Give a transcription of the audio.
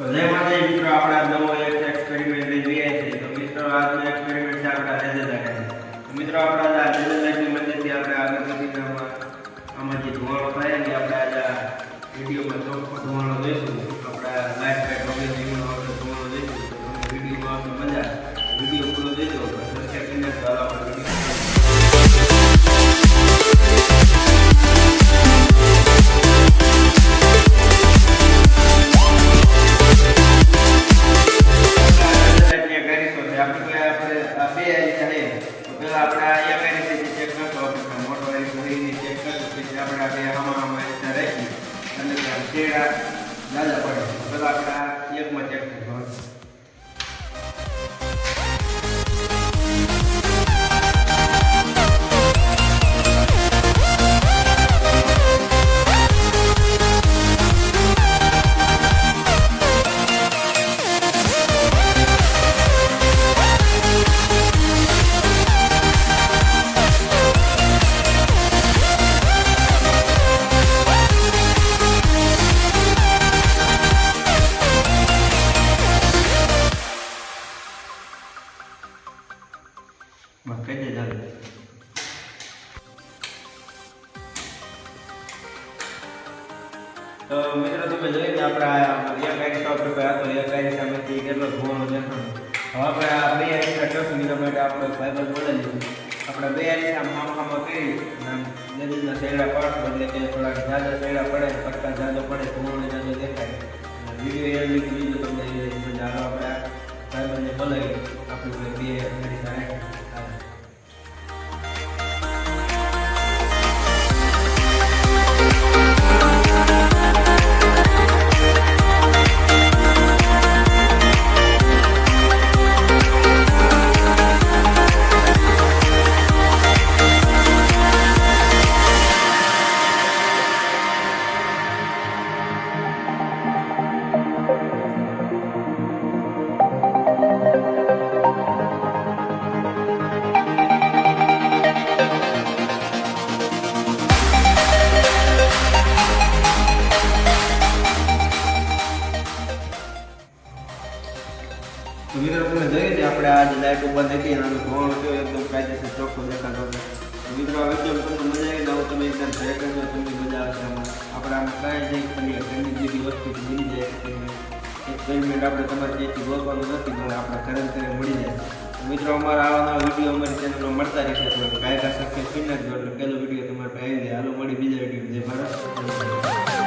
તો જય માતાજી મિત્રો, આપણા નવો એક એક્સપેરિમેન્ટ લઈ રહ્યા છીએ. તો મિત્રો આજનો એક્સપેરિમેન્ટ છે આપણા રેઝેદાર. તો મિત્રો આપણા આ રેઝેદારની મદદથી આપણે આગળ આમાં જે ધુવાળો થાય ને આપણે આ વિડીયોમાં ચોખ્ખો ધુવાળો જોઈશું. આપણા લાઈફ બાય વગેરે જીવનો આપણે ધુવાળો જોઈશું. તો તમે વિડીયોમાં આપણે મજા વિડીયો પૂરો જોઈજો. સબસ્ક્રાઇબ કરીને ચાલો આપણે વિડીયો દાદા પડે પેલા આપણે એકમાં ચેક કરીશું. કહી દે તો મિત્રો તમે જોઈને આપણા એક આઈસા ઉપર હતો એક આઈસામાંથી કેટલો ધોવાનો દેખાણો. હવે આપણે આ બે આઈસા કરશું એના માટે આપણે ફાઈબર બોલાવીશું. આપણે બે આઈસા મામા કરી નદીના શેડા પાડશું એટલે કે થોડાક જાજા શેડા પડે પટકા જાજો પડે ધોવાનો જાજો દેખાય. વિડીયો એવી બીજું તમને મજા આવે. આપણે ફાઈબરને બોલાવી આપણે બે આઈસા રાખી. તો મિત્રો તમે જોઈએ છે આપણે આ લાઈટ બંધ હતી અને ધોવાનો થયો એકદમ કાયદેસર ચોખ્ખો દેખાતો હતો. મિત્રો આ વિડીયો તમને મજા આવી જાવ તમે એકદમ ટ્રાય કરજો, તમને મજા આવશે. આપણે આમ કાંઈ નહીં ખાલી ઘણી જેવી વસ્તુ મળી જાય એક્સપેરિમેન્ટ આપણે તમારે ત્યાંથી ગોતવાનું નથી પણ આપણા ઘરે મળી જાય. મિત્રો અમારા આવા વિડીયો અમારી ચેનલમાં મળતા રહેશે તો કાયદા સબસ્ક્રાઈબ કરી નાખજો એટલે પહેલો વિડીયો તમારે આવી જાય. હાલો મળી બીજા વિડીયો. જય ભારત.